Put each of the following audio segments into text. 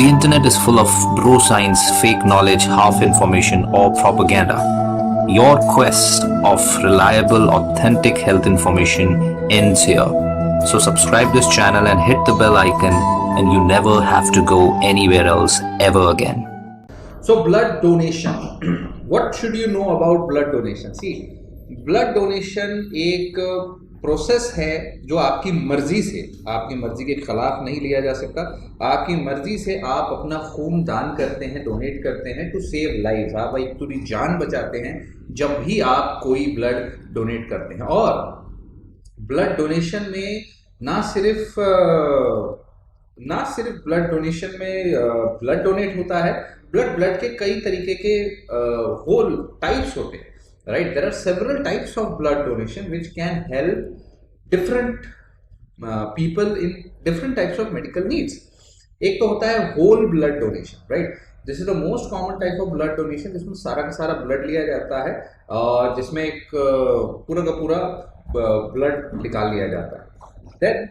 The internet is full of bro science, fake knowledge, half information, or propaganda. Your quest of reliable, authentic health information ends here. So subscribe this channel and hit the bell icon, and you never have to go anywhere else ever again. So blood donation. What should you know about blood donation? See, blood donation एक process है जो आपकी मर्जी के खिलाफ नहीं लिया जा सकता। आपकी मर्जी से आप अपना खून दान करते हैं, डोनेट करते हैं टू सेव लाइफ। आप एक पूरी जान बचाते हैं जब भी आप कोई ब्लड डोनेट करते हैं। और ब्लड डोनेशन में ना सिर्फ ब्लड डोनेशन में ब्लड डोनेट होता है, ब्लड के कई तरीके के होल टाइप्स होते हैं, right. There are several types of blood donation which can help different people in different types of medical needs. एक तो होता है whole blood donation, right. This is the most common type of blood donation, जिसमें सारा का सारा blood लिया जाता है और जिसमें एक पूरा का पूरा ब्लड निकाल लिया जाता है। Then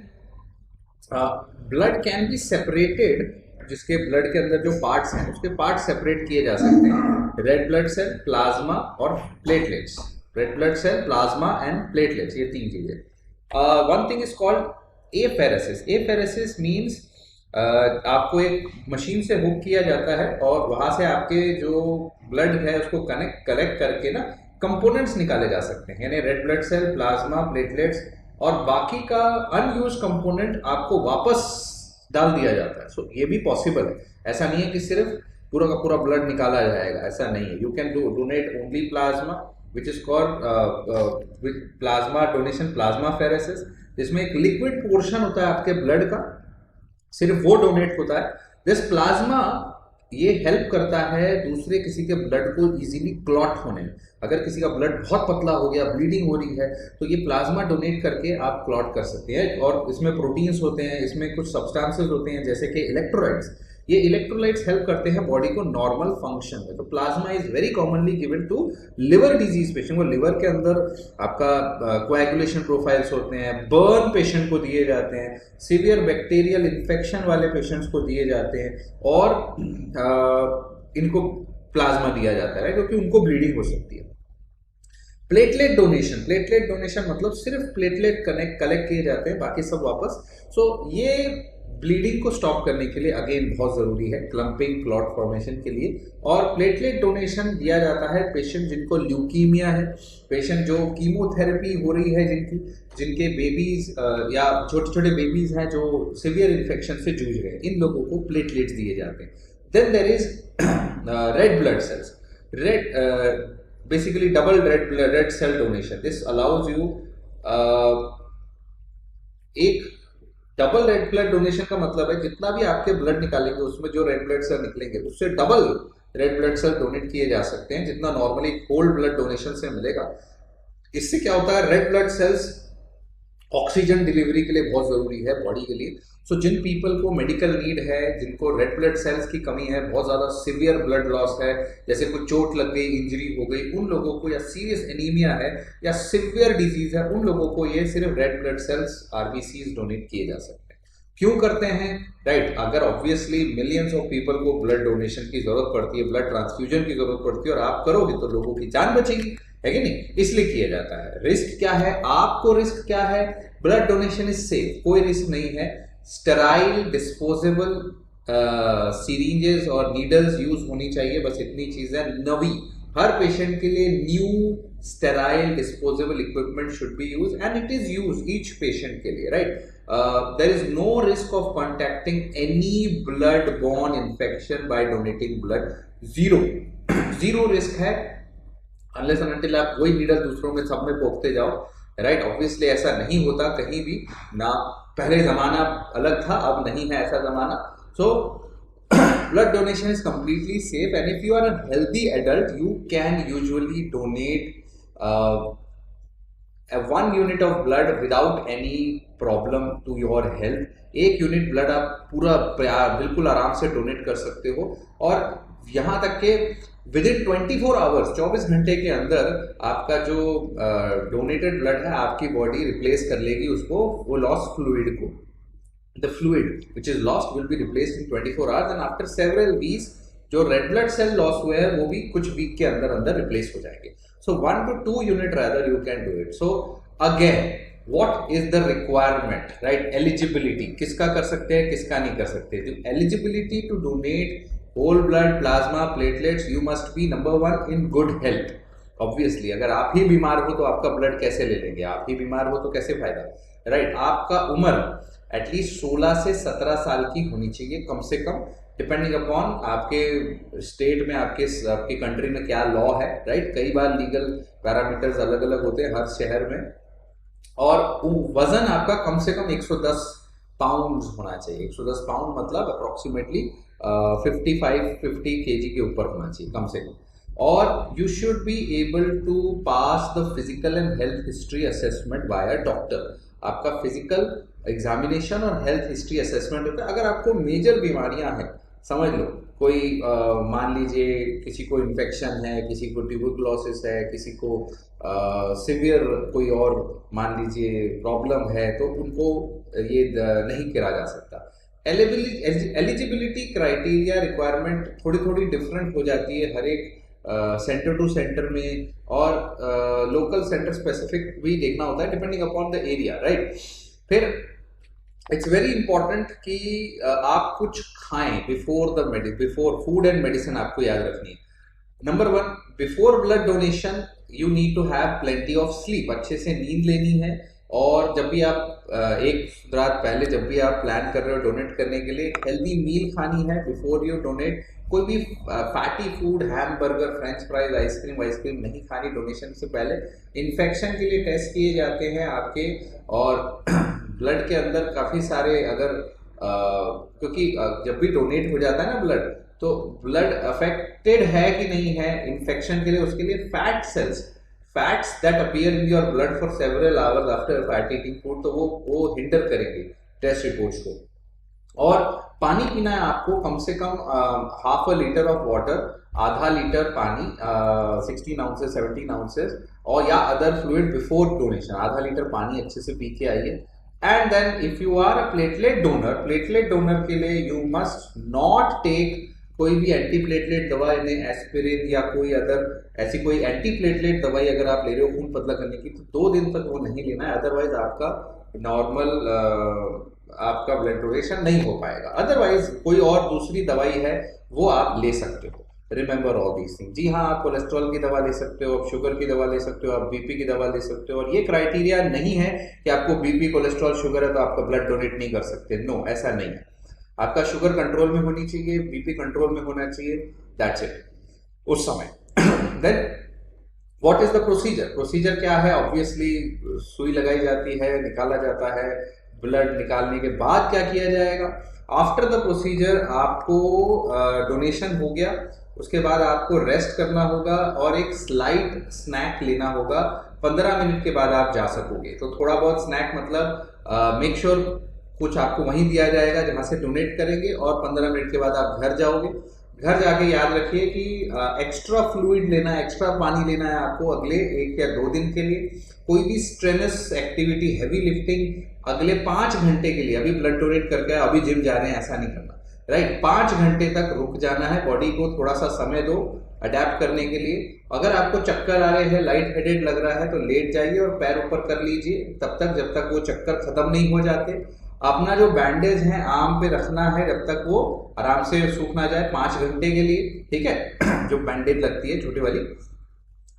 blood can be separated, जिसके ब्लड के अंदर जो पार्ट्स हैं उसके पार्ट सेपरेट किए जा सकते हैं। रेड ब्लड सेल, प्लाज्मा और platelets. Red blood cell, plasma and platelets, ये तीन चीजें। One thing is called apheresis. Apheresis means आपको एक मशीन से हुक किया जाता है और वहां से आपके जो ब्लड है उसको कलेक्ट करके ना कंपोनेंट्स निकाले जा सकते हैं। यानी red blood cell, plasma, platelets और बाकी का अनयूज कंपोनेंट आपको वापस डाल दिया जाता है। सो ये भी पॉसिबल है। ऐसा नहीं है कि सिर्फ पूरा का पूरा ब्लड निकाला जाएगा, ऐसा नहीं है। You can donate only plasma which is called plasma donation, plasma pheresis, जिसमें एक लिक्विड पोर्शन होता है आपके ब्लड का, सिर्फ वो डोनेट होता है। दिस प्लाज्मा ये हेल्प करता है दूसरे किसी के ब्लड को इजीली क्लॉट होने में। अगर किसी का ब्लड बहुत पतला हो गया, ब्लीडिंग हो रही है, तो ये प्लाज्मा डोनेट करके आप क्लॉट कर सकते हैं। और इसमें प्रोटीन्स होते हैं, इसमें कुछ सब्सटेंसेस होते हैं जैसे कि इलेक्ट्रोलाइट्स। ये इलेक्ट्रोलाइट्स हेल्प करते हैं बॉडी को नॉर्मल फंक्शन में। तो plasma is very commonly given to liver disease patient. वो लिवर के अंदर आपका कोएगुलेशन प्रोफाइल्स होते हैं, बर्न पेशेंट को दिए जाते हैं, सीवियर बैक्टीरियल इन्फेक्शन वाले पेशेंट्स को दिए जाते हैं और इनको प्लाज्मा दिया जाता है क्योंकि उनको ब्लीडिंग हो सकती है। प्लेटलेट डोनेशन मतलब सिर्फ प्लेटलेट कलेक्ट किए जाते हैं, बाकी सब वापस। सो ये ब्लीडिंग को स्टॉप करने के लिए अगेन बहुत ज़रूरी है, क्लम्पिंग, क्लॉट फॉर्मेशन के लिए। और प्लेटलेट डोनेशन दिया जाता है पेशेंट जिनको ल्यूकीमिया है, पेशेंट जो कीमोथेरेपी हो रही है, जिनके बेबीज या छोटे छोटे बेबीज हैं जो सिवियर इन्फेक्शन से जूझ रहे हैं, इन लोगों को प्लेटलेट्स दिए जाते हैं। Then there is red blood cells, basically double red cell donation. This allows you एक डबल रेड ब्लड डोनेशन का मतलब है जितना भी आपके ब्लड निकालेंगे उसमें जो रेड ब्लड सेल निकलेंगे उससे double red blood cell donate किए जा सकते हैं जितना नॉर्मली होल ब्लड डोनेशन से मिलेगा। इससे क्या होता है, red blood sales oxygen delivery के लिए बहुत जरूरी है बॉडी के लिए। सो जिन पीपल को मेडिकल नीड है, जिनको रेड ब्लड सेल्स की कमी है, बहुत ज़्यादा सिवियर ब्लड लॉस है, जैसे कुछ चोट लग गई, इंजरी हो गई, उन लोगों को, या सीरियस एनीमिया है या सिवियर डिजीज है, उन लोगों को ये सिर्फ red blood sales RBCs donate किए जा सकते हैं। क्यों करते हैं, राइट। अगर ऑब्वियसली मिलियंस ऑफ पीपल को ब्लड डोनेशन की जरूरत पड़ती है, ब्लड ट्रांसफ्यूजन की जरूरत पड़ती है और आप करोगे तो लोगों की जान बचेगी, है कि नहीं, इसलिए किया जाता है। रिस्क क्या है, आपको रिस्क क्या है? ब्लड डोनेशन इज सेफ, कोई रिस्क नहीं है। स्टेराइल डिस्पोजेबल सीरिंजेस और नीडल्स यूज होनी चाहिए, बस इतनी चीजें नवी। हर पेशेंट के लिए new sterile disposable equipment should be use and it is use each patient के लिए, right. There is no risk of contacting any blood borne infection by donating blood. Zero risk है अनलेस एंड अनटिल आप वही needle दूसरों में सब में पोंखते जाओ, राइट। ऑब्वियसली ऐसा नहीं होता कहीं भी ना, पहले जमाना अलग था, अब नहीं है ऐसा जमाना। So blood donation is completely safe and if you are a healthy adult you can usually donate 1 unit of blood without any problem to your health. 1 unit blood आप पूरा बिल्कुल आराम से डोनेट कर सकते हो और यहाँ तक के विद इन 24 आवर्स, 24 घंटे के अंदर आपका जो डोनेटेड ब्लड है आपकी बॉडी रिप्लेस कर लेगी उसको, वो लॉस फ्लूइड को। the fluid which is lost will be replaced in 24 hours and after several weeks जो रेड ब्लड सेल लॉस हुए हैं वो भी कुछ वीक के अंदर अंदर रिप्लेस हो जाएंगे. So 1 to 2 unit rather you can do it. So again what is the requirement, right? Eligibility किसका कर सकते हैं, किसका नहीं कर सकते. Eligibility to donate whole blood, plasma, platelets, you must be number 1 in good health. Obviously अगर आप ही बीमार हो तो आपका ब्लड कैसे ले लेंगे, आप ही बीमार हो तो कैसे फायदा, राइट? आपका उम्र एटलीस्ट 16 से 17 साल की होनी चाहिए कम से कम, डिपेंडिंग अपॉन आपके स्टेट में, आपके कंट्री में क्या लॉ है, राइट? कई बार लीगल पैरामीटर्स अलग अलग होते हैं हर शहर में. और वजन आपका कम से कम 110 पाउंड होना चाहिए. 110 पाउंड मतलब अप्रोक्सीमेटली 50 केजी के ऊपर होना चाहिए कम से कम. और you should be able to pass the physical and health history assessment by a doctor. आपका फिजिकल एग्जामिनेशन और हेल्थ हिस्ट्री असेसमेंट होता है. अगर आपको मेजर बीमारियां हैं, समझ लो कोई मान लीजिए किसी को इन्फेक्शन है, किसी को ट्यूबरकुलोसिस है, किसी को सिवियर कोई और मान लीजिए प्रॉब्लम है, तो उनको ये नहीं करा जा सकता. एलिजिबिलिटी क्राइटेरिया रिक्वायरमेंट थोड़ी थोड़ी डिफरेंट हो जाती है हर एक सेंटर टू सेंटर में, और लोकल सेंटर स्पेसिफिक भी देखना होता है depending upon the area, right? फिर इट्स वेरी इंपॉर्टेंट कि आप कुछ खाएं बिफोर फूड एंड मेडिसिन. आपको याद रखनी है. Number 1, before blood donation you need to have plenty of sleep. अच्छे से नींद लेनी है. और जब भी आप एक रात पहले जब भी आप प्लान कर रहे हो डोनेट करने के लिए, हेल्दी मील खानी है बिफोर यू डोनेट. कोई भी fatty food, hamburger, French fries, ice cream नहीं खानी डोनेशन से पहले. इन्फेक्शन के लिए टेस्ट किए जाते हैं आपके, और ब्लड के अंदर काफ़ी सारे अगर क्योंकि जब भी डोनेट हो जाता है ना ब्लड, तो ब्लड अफेक्टेड है कि नहीं है इन्फेक्शन के लिए, उसके लिए fats that appear in your blood for several hours after fat eating food, तो वो हिंडर करेंगे टेस्ट रिपोर्ट्स को. और पानी पीना है आपको कम से कम half a litre of water, आधा लीटर पानी, 16 ounces 17 ounces, और या अदर फ्लूइड बिफोर डोनेशन. आधा लीटर पानी अच्छे से पी के आइए. And then if you are a platelet donor के लिए यू मस्ट नॉट टेक कोई भी एंटी प्लेटलेट दवा, इन्हें एस्पिरिन या कोई अदर ऐसी कोई एंटी प्लेटलेट दवाई अगर आप ले रहे हो खून पतला करने की, तो 2 दिन तक वो नहीं लेना है. अदरवाइज आपका नॉर्मल आपका ब्लड डोनेशन नहीं हो पाएगा. अदरवाइज कोई और दूसरी दवाई है वो आप ले सकते हो. Remember all these thing. जी हाँ, आप कोलेस्ट्रॉल की दवा ले सकते हो, आप शुगर की दवा ले सकते हो, आप बीपी की दवा ले सकते हो. और ये क्राइटेरिया नहीं है कि आपको बीपी, कोलेस्ट्रॉल, शुगर है तो आपका ब्लड डोनेट नहीं कर सकते. नो, ऐसा नहीं है. आपका शुगर कंट्रोल में होनी चाहिए, बीपी कंट्रोल में होना चाहिए, दैट्स इट उस समय. Then what is the procedure क्या है? ऑब्वियसली सुई लगाई जाती है, निकाला जाता है. ब्लड निकालने के बाद क्या किया जाएगा? आफ्टर द प्रोसीजर आपको डोनेशन हो गया, उसके बाद आपको रेस्ट करना होगा और एक स्लाइट स्नैक लेना होगा. 15 मिनट के बाद आप जा सकोगे. तो थोड़ा बहुत स्नैक मतलब मेक श्योर कुछ आपको वहीं दिया जाएगा जहाँ से डोनेट करेंगे, और 15 मिनट के बाद आप घर जाओगे. घर जाके याद रखिए कि एक्स्ट्रा फ्लूइड लेना है, एक्स्ट्रा पानी लेना है आपको अगले 1 या 2 दिन के लिए. कोई भी स्ट्रेनस एक्टिविटी, हैवी लिफ्टिंग अगले 5 घंटे के लिए, अभी ब्लड डोनेट करके अभी जिम जा रहे हैं ऐसा नहीं करना, राइट? 5 घंटे तक रुक जाना है. बॉडी को थोड़ा सा समय दो अडेप्ट करने के लिए. अगर आपको चक्कर आ रहे हैं, लाइट हेडेड लग रहा है, तो लेट जाइए और पैर ऊपर कर लीजिए तब तक जब तक वो चक्कर खत्म नहीं हो जाते. अपना जो बैंडेज है आर्म पे रखना है जब तक वो आराम से सूख ना जाए 5 घंटे के लिए, ठीक है? जो बैंडेज लगती है छोटी वाली.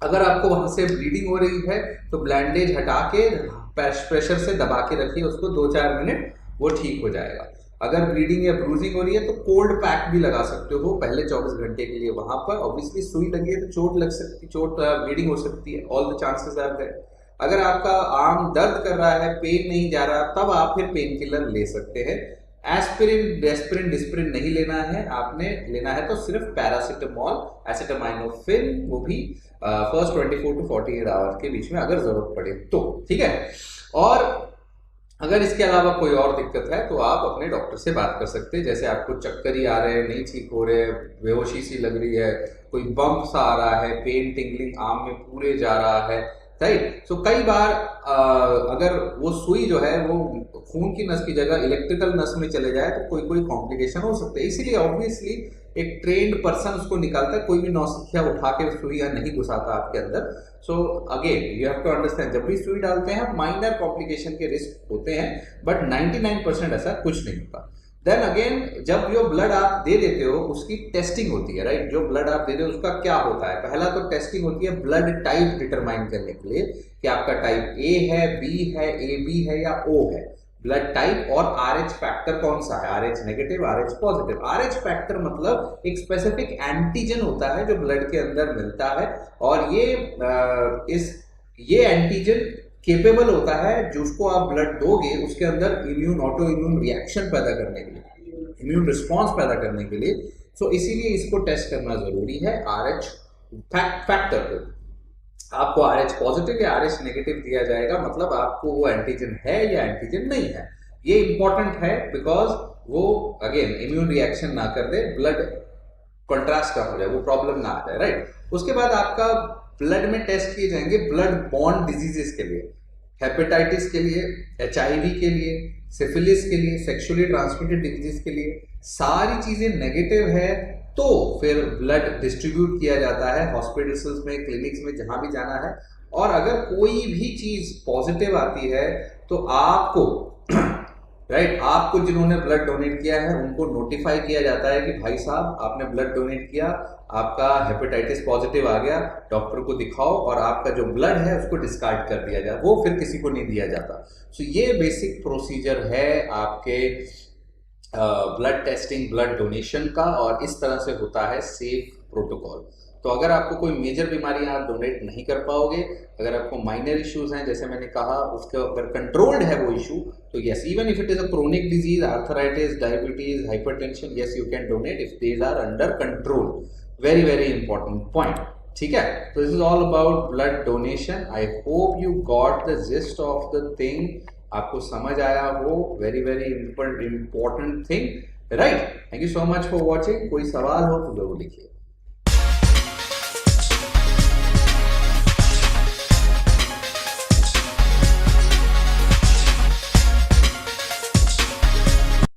अगर आपको वहां से ब्लीडिंग हो रही है तो बैंडेज हटा के प्रेशर से दबा के रखिए उसको 2-4 मिनट, वो ठीक हो जाएगा. अगर ब्लीडिंग या ब्रूजिंग हो रही है तो कोल्ड पैक भी लगा सकते हो पहले 24 घंटे के लिए वहां पर. ऑब्वियसली सुई लगी है तो चोट लग सकती, ब्लीडिंग हो सकती है. All the chances are there. अगर आपका आर्म दर्द कर रहा है, पेन नहीं जा रहा, तब आप फिर पेन किलर ले सकते हैं. एस्पिरिन, डिस्पिरिन नहीं लेना है. आपने लेना है तो सिर्फ पैरासिटामोल, एसिटामाइनोफेन, वो भी फर्स्ट 24 to 48 आवर्स के बीच में अगर जरूरत पड़े तो, ठीक है? और अगर इसके अलावा कोई और दिक्कत है तो आप अपने डॉक्टर से बात कर सकते हैं. जैसे आपको चक्कर ही आ रहे हैं, नहीं ठीक हो रहे, बेहोशी सी लग रही है, कोई बम्प सा आ रहा है, पेन टिंगलिंग आर्म में पूरे जा रहा है, राइट। सो कई बार अगर वो सुई जो है वो खून की नस की जगह इलेक्ट्रिकल नस में चले जाए तो कोई कोई कॉम्प्लिकेशन हो सकते हैं। इसीलिए ऑब्वियसली एक ट्रेन्ड पर्सन उसको निकालता है, कोई भी नौसिखिया उठा के सुई नहीं घुसाता आपके अंदर। So again you have to understand, जब भी सुई डालते हैं माइनर कॉम्प्लिकेशन के रिस्क होते हैं, बट 99% ऐसा कुछ नहीं होता। देन अगेन जब जो ब्लड आप दे देते हो उसकी टेस्टिंग होती है, राइट। जो ब्लड आप दे रहे हो उसका क्या होता है, पहला तो टेस्टिंग होती है ब्लड टाइप डिटरमाइन करने के लिए कि आपका टाइप ए है, बी है, ए बी है या ओ है। ब्लड टाइप और RH फैक्टर कौन सा है, RH negative, RH positive. RH factor मतलब एक स्पेसिफिक एंटीजन होता है जो ब्लड के अंदर मिलता है, और ये एंटीजन केपेबल होता है जो उसको आप ब्लड दोगे उसके अंदर ऑटो इम्यून रिएक्शन पैदा करने के लिए, इम्यून रिस्पॉन्स पैदा करने के लिए। सो इसीलिए इसको टेस्ट करना जरूरी है RH फैक्टर को। आपको RH पॉजिटिव या RH नेगेटिव दिया जाएगा, मतलब आपको वो एंटीजन है या एंटीजन नहीं है। ये इंपॉर्टेंट है बिकॉज वो अगेन इम्यून रिएक्शन ना कर दे, ब्लड कंट्रास्ट का हो जाए, वो प्रॉब्लम ना आ जाए, राइट। उसके बाद आपका ब्लड में टेस्ट किए जाएंगे ब्लड बॉर्न डिजीजेस के लिए, हेपेटाइटिस के लिए, HIV के लिए, सिफिलिस के लिए, सेक्सुअली ट्रांसमिटेड डिजीज के लिए। सारी चीजें नेगेटिव है तो फिर ब्लड डिस्ट्रीब्यूट किया जाता है हॉस्पिटल्स में, क्लिनिक्स में, जहां भी जाना है। और अगर कोई भी चीज पॉजिटिव आती है तो आपको राइट आपको जिन्होंने ब्लड डोनेट किया है उनको नोटिफाई किया जाता है कि भाई साहब आपने ब्लड डोनेट किया, आपका हेपेटाइटिस पॉजिटिव आ गया, डॉक्टर को दिखाओ और आपका जो ब्लड है उसको डिस्कार्ड कर दिया जाए, वो फिर किसी को नहीं दिया जाता। सो ये बेसिक प्रोसीजर है आपके ब्लड टेस्टिंग, ब्लड डोनेशन का, और इस तरह से होता है सेफ प्रोटोकॉल। तो अगर आपको कोई मेजर बीमारियां आप डोनेट नहीं कर पाओगे, अगर आपको माइनर इश्यूज हैं जैसे मैंने कहा, उसके अगर कंट्रोल्ड है वो इशू, तो yes, even if it is a chronic disease, arthritis, diabetes, hypertension, yes you can donate if these are under control. Very very important point, ठीक है। तो this is all about blood donation. I hope you got the gist of the thing, आपको समझ आया हो। Very very important thing, right. Thank you so much for watching. कोई सवाल हो तो जरूर लिखिए।